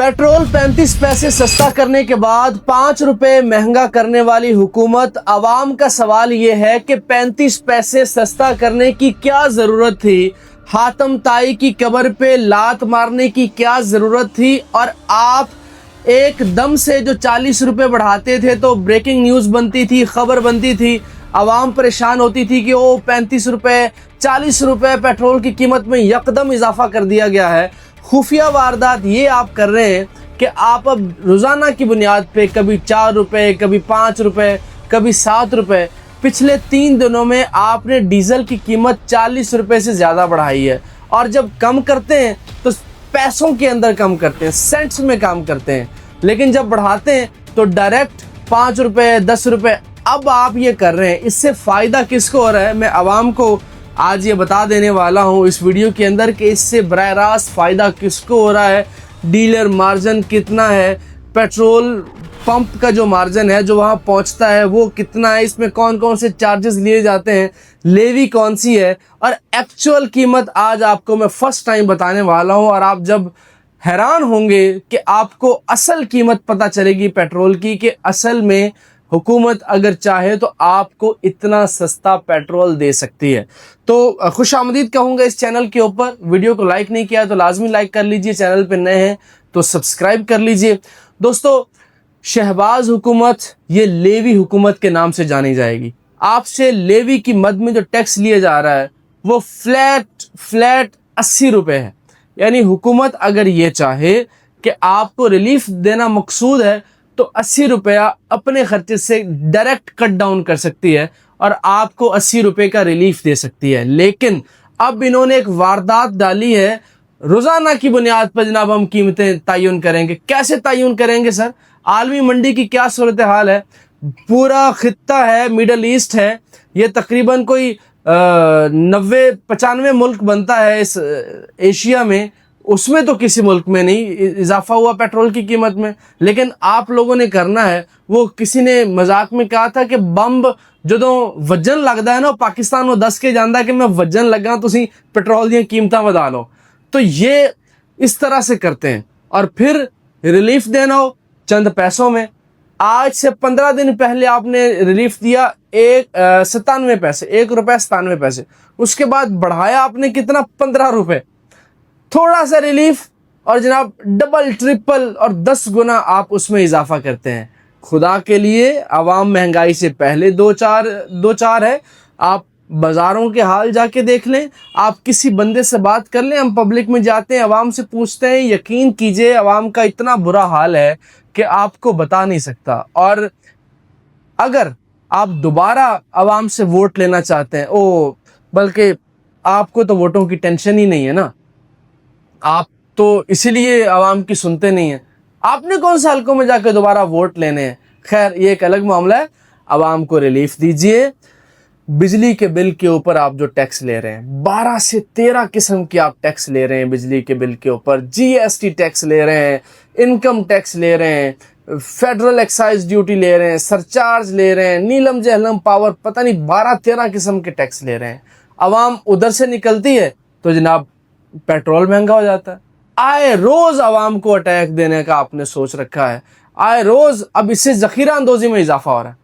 Petrol 35 पैसे सस्ता करने के बाद 5 रुपए महंगा करने वाली हुकूमत, अवाम का सवाल ये है कि 35 पैसे सस्ता करने की क्या ज़रूरत थी? हातम ताई की कब्र पे लात मारने की क्या ज़रूरत थी? और आप एकदम से जो 40 रुपए बढ़ाते थे तो ब्रेकिंग न्यूज़ बनती थी, खबर बनती थी, अवाम परेशान होती थी कि वो 35 रुपए 40 रुपए पेट्रोल की कीमत में यकदम इजाफा कर दिया गया है। खुफिया वारदात ये आप कर रहे हैं कि आप अब रोज़ाना की बुनियाद पे कभी 4 रुपए, कभी 5 रुपए, कभी 7 रुपए, पिछले 3 दिनों में आपने डीजल की कीमत 40 रुपए से ज़्यादा बढ़ाई है। और जब कम करते हैं तो पैसों के अंदर कम करते हैं, सेंट्स में काम करते हैं, लेकिन जब बढ़ाते हैं तो डायरेक्ट 5 रुपए 10 रुपए अब आप ये कर रहे हैं। इससे फ़ायदा किसको हो रहा है? मैं आवाम को आज ये बता देने वाला हूँ इस वीडियो के अंदर कि इससे बराह रास्त फ़ायदा किसको हो रहा है, डीलर मार्जिन कितना है, पेट्रोल पंप का जो मार्जिन है जो वहाँ पहुँचता है वो कितना है, इसमें कौन कौन से चार्जेस लिए जाते हैं, लेवी कौन सी है, और एक्चुअल कीमत आज आपको मैं फ़र्स्ट टाइम बताने वाला हूँ। और आप जब हैरान होंगे कि आपको असल कीमत पता चलेगी पेट्रोल की, कि असल में हुकूमत अगर चाहे तो आपको इतना सस्ता पेट्रोल दे सकती है। तो खुश आमदीद कहूँगा इस चैनल के ऊपर। वीडियो को लाइक नहीं किया तो लाजमी लाइक कर लीजिए, चैनल पे नए हैं तो सब्सक्राइब कर लीजिए। दोस्तों, शहबाज हुकूमत ये लेवी हुकूमत के नाम से जानी जाएगी। आपसे लेवी की मद में जो टैक्स लिया जा रहा है वो फ्लैट 80 रुपये है। यानी हुकूमत अगर ये चाहे कि आपको रिलीफ देना मकसूद है तो 80 रुपया अपने खर्चे से डायरेक्ट कट डाउन कर सकती है और आपको 80 रुपये का रिलीफ दे सकती है। लेकिन अब इन्होंने एक वारदात डाली है, रोज़ाना की बुनियाद पर जनाब हम कीमतें तयन करेंगे। कैसे तयन करेंगे सर? आलमी मंडी की क्या सूरत हाल है? पूरा खित्ता है, मिडल ईस्ट है, ये तकरीबन कोई 90-95 मुल्क बनता है इस एशिया में, उसमें तो किसी मुल्क में नहीं इजाफा हुआ पेट्रोल की कीमत में। लेकिन आप लोगों ने करना है, वो किसी ने मजाक में कहा था कि बम्ब जदों वजन लगता है ना पाकिस्तान वो दस के जाता है कि मैं वजन लगा तुसी पेट्रोल दी कीमतां वधा लो। तो ये इस तरह से करते हैं और फिर रिलीफ देना हो चंद पैसों में। आज से 15 दिन पहले आपने रिलीफ दिया 97 पैसे, 1 रुपया 97 पैसे। उसके बाद बढ़ाया आपने कितना? 15 रुपए। थोड़ा सा रिलीफ और जनाब डबल ट्रिपल और 10 गुना आप उसमें इजाफा करते हैं। खुदा के लिए आवाम महंगाई से पहले दो चार है। आप बाज़ारों के हाल जाके देख लें, आप किसी बंदे से बात कर लें। हम पब्लिक में जाते हैं, आवाम से पूछते हैं, यकीन कीजिए आवाम का इतना बुरा हाल है कि आपको बता नहीं सकता। और अगर आप दोबारा आवाम से वोट लेना चाहते हैं, बल्कि आपको तो वोटों की टेंशन ही नहीं है ना, आप तो इसीलिए आवाम की सुनते नहीं हैं। आपने कौन से हलकों में जाकर दोबारा वोट लेने हैं? खैर, ये एक अलग मामला है। आवाम को रिलीफ दीजिए। बिजली के बिल के ऊपर आप जो टैक्स ले रहे हैं, 12 से 13 किस्म की आप टैक्स ले रहे हैं बिजली के बिल के ऊपर। जीएसटी टैक्स ले रहे हैं, इनकम टैक्स ले रहे हैं, फेडरल एक्साइज ड्यूटी ले रहे हैं, सरचार्ज ले रहे हैं, नीलम जहलम पावर, पता नहीं 12-13 किस्म के टैक्स ले रहे हैं। आवाम उधर से निकलती है तो जनाब पेट्रोल महंगा हो जाता है। आए रोज आवाम को अटैक देने का आपने सोच रखा है, आए रोज। अब इससे ज़ख़ीरा अंदोज़ी में इजाफा हो रहा है।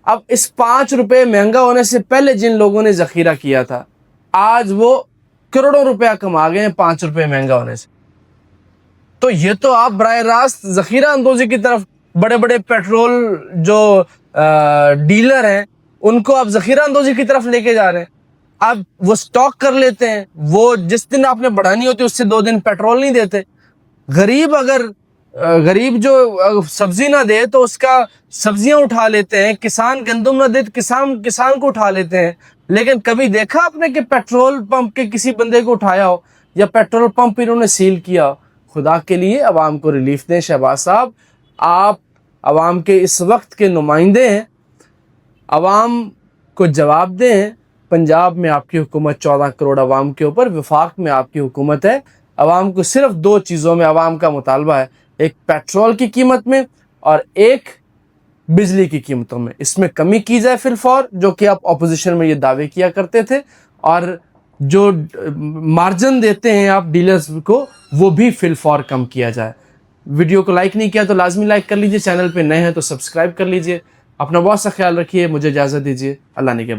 अब इस 5 रुपये महंगा होने से पहले जिन लोगों ने ज़ख़ीरा किया था, आज वो करोड़ों रुपया कमा गए हैं 5 रुपये महंगा होने से। तो ये तो आप बराह रास्त ज़ख़ीरा अंदोज़ी की तरफ, बड़े बड़े पेट्रोल जो डीलर हैं उनको आप ज़ख़ीरा अंदोज़ी की तरफ लेके जा रहे हैं। अब वो स्टॉक कर लेते हैं, वो जिस दिन आपने बढ़ानी होती है उससे 2 दिन पेट्रोल नहीं देते। गरीब जो सब्जी ना दे तो उसका सब्जियां उठा लेते हैं, किसान गंदम ना दे तो किसान को उठा लेते हैं। लेकिन कभी देखा आपने कि पेट्रोल पंप के किसी बंदे को उठाया हो या पेट्रोल पंप इन्होंने सील किया हो? खुदा के लिए आवाम को रिलीफ दें। शहबाज साहब, आप आवाम के इस वक्त के नुमाइंदे हैं, आवाम को जवाब दें। पंजाब में आपकी हुकूमत 14 करोड़ आवाम के ऊपर, वफाक में आपकी हुकूमत है। आवाम को सिर्फ 2 चीज़ों में आवाम का मुतालबा है, एक पेट्रोल की कीमत में और एक बिजली की कीमतों में। इसमें कमी की जाए फिलफौर, जो कि आप अपोजिशन में ये दावे किया करते थे, और जो मार्जिन देते हैं आप डीलर्स को वो भी फिलफौर कम किया जाए। ویڈیو کو لائک نہیں کیا تو لازمی لائک کر لیجئے، چینل پہ نئے ہیں تو سبسکرائب کر لیجئے۔ اپنا بہت سا خیال رکھیے، مجھے اجازت دیجیے، اللہ نے کے بعد۔